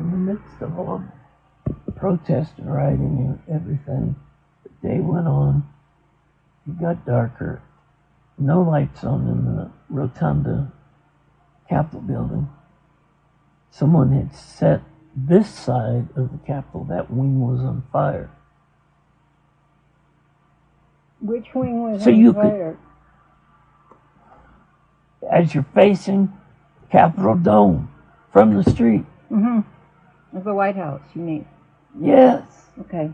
in the midst of all the protest and rioting and everything, the day went on, it got darker, no lights on in the rotunda Capitol building. Someone had set this side of the Capitol, that wing was on fire. Which wing was So on you fire? As you're facing Capitol Dome from the street. Mm-hmm. Of the White House, you mean? Yes. Okay.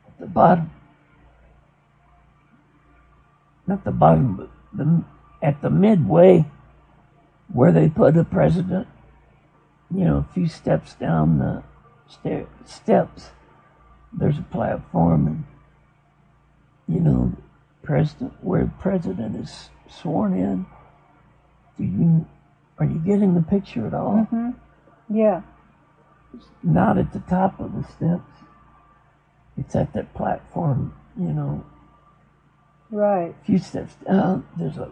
At the bottom. Not the bottom, but at the midway where they put the president, you know, a few steps down the steps, there's a platform, and, you know, where the president is sworn in. Are you getting the picture at all? Mm-hmm. Yeah. It's not at the top of the steps. It's at that platform, you know. Right. A few steps down, there's a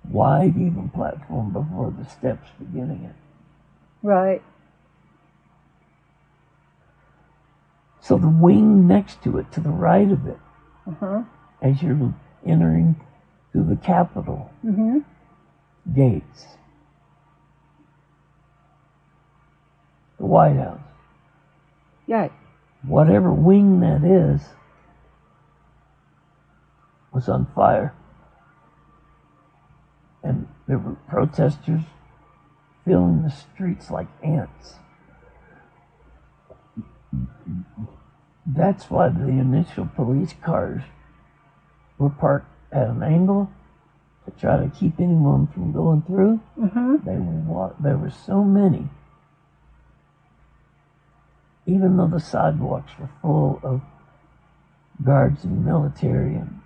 wide, even platform before the steps beginning it. Right. So the wing next to it, to the right of it, as you're entering through the Capitol gates, the White House. Right. Whatever wing that is was on fire. And there were protesters filling the streets like ants. That's why the initial police cars were parked at an angle to try to keep anyone from going through. There were so many. Even though the sidewalks were full of guards and military and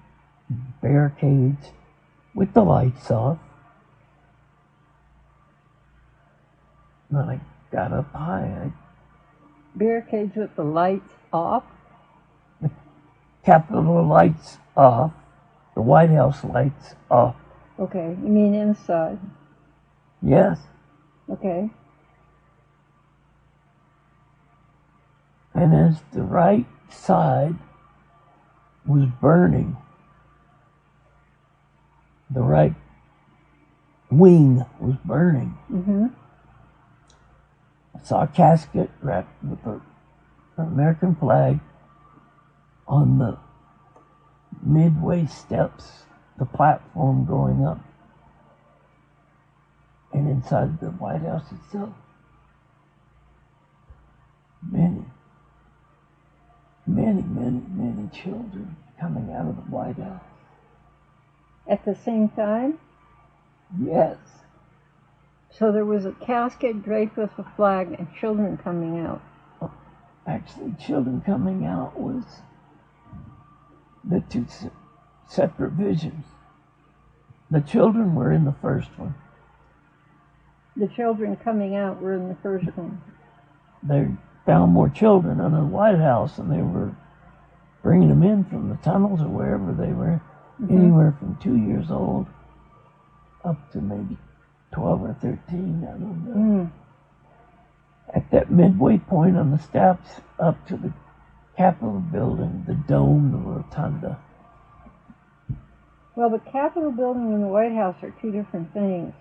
barricades with the lights off. When I got up high, Barricades with the lights off? The Capitol lights off, the White House lights off. Okay, you mean inside? Yes. Okay. And as the right side was burning, the right wing was burning. I saw a casket wrapped with an American flag on the midway steps, the platform going up, and inside the White House itself, many children coming out of the White House. At the same time? Yes. So there was a casket draped with a flag and children coming out. Actually, children coming out was the two separate visions. The children were in the first one. The children coming out were in the first one. They found more children under the White House, and they were bringing them in from the tunnels or wherever they were, anywhere from 2 years old up to maybe 12 or 13, I don't know. At that midway point on the steps up to the Capitol building, the dome, the rotunda. Well, the Capitol building and the White House are two different things.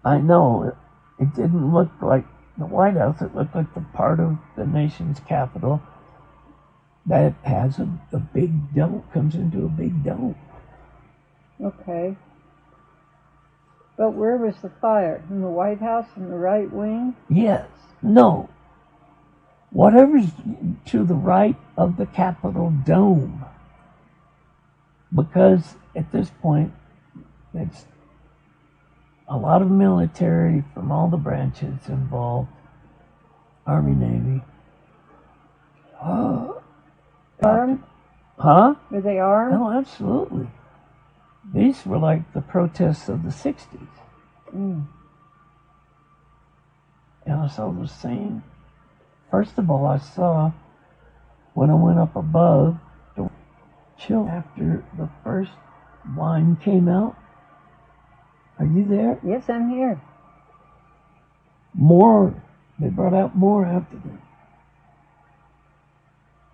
I know. It didn't look like the White House. It looked like the part of the nation's capital that has a big dome, comes into a big dome. Okay. But where was the fire? In the White House, in the right wing? Yes. No. Whatever's to the right of the Capitol dome. Because at this point, it's a lot of military from all the branches involved. Army, Navy. Armed? Huh? Were they armed? Oh, absolutely. These were like the protests of the 60s. And I saw the same. First of all, I saw, when I went up above, chill after the first wine came out. Are you there? Yes, I'm here. More. They brought out more after that.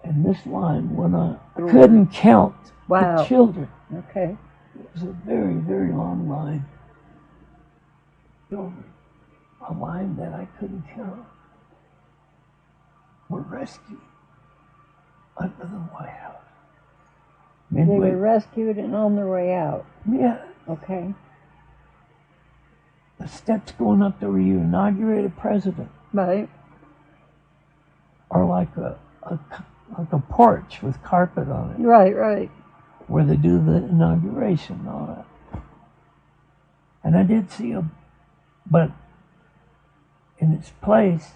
And this line went on. I couldn't count the children. Okay. It was a very, very long line. Children. A line that I couldn't count. Were rescued under the White House. Midway. They were rescued and on their way out. Yeah. Okay. The steps going up to where you inaugurate a president. Right. Are like a porch with carpet on it. Right, right. Where they do the inauguration and all that. And I did see but in its place,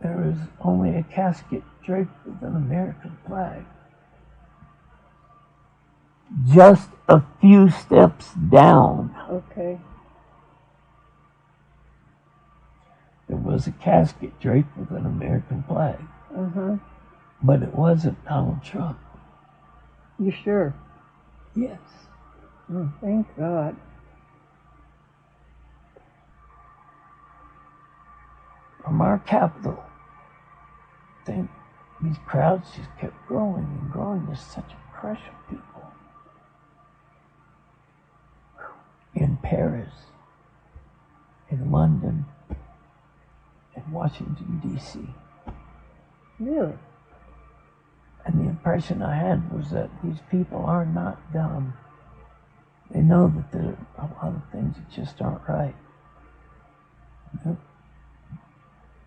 there was only a casket draped with an American flag. Just a few steps down. Okay. There was a casket draped with an American flag. Uh-huh. But it wasn't Donald Trump. You sure? Yes. Oh, thank God. From our capital, these crowds just kept growing and growing. There's such a crush of people. In Paris, in London, in Washington, D.C. Really? And the impression I had was that these people are not dumb. They know that there are a lot of things that just aren't right. They're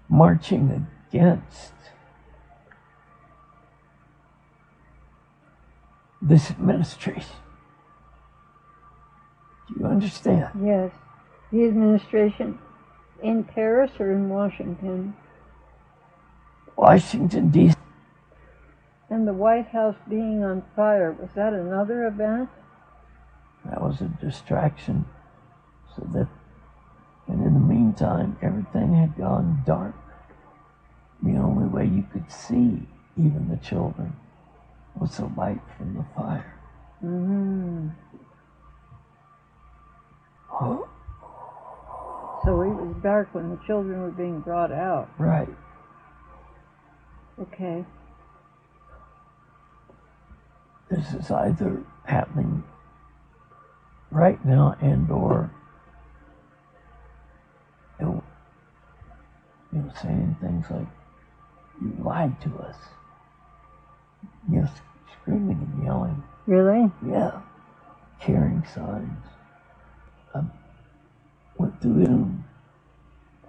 marching against this administration. Do you understand? Yes. The administration in Paris or in Washington? Washington, D.C. And the White House being on fire, was that another event? That was a distraction. And in the meantime, everything had gone dark. The only way you could see even the children was the light from the fire. Mm-hmm. Oh. So it was dark when the children were being brought out. Right. Okay. This is either happening right now and/or saying things like, "You lied to us." Screaming and yelling. Really? Yeah. Carrying signs. I went through them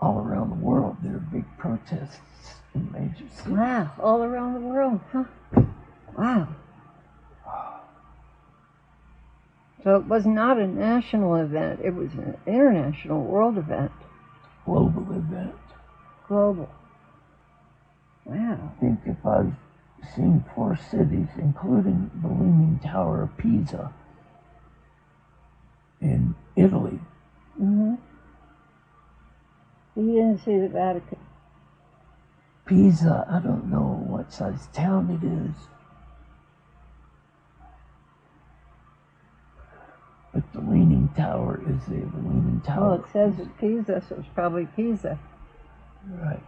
all around the world. There are big protests in major cities. Wow, all around the world, huh? Wow. So it was not a national event, it was an international world event. Global event. Global. Wow. I think if I've seen 4 cities, including the Leaning Tower of Pisa in Italy. Mm-hmm. You didn't see the Vatican. Pisa, I don't know what size town it is. But the Leaning Tower is the Leaning Tower. Well, it says it's Pisa, so it's probably Pisa. Right.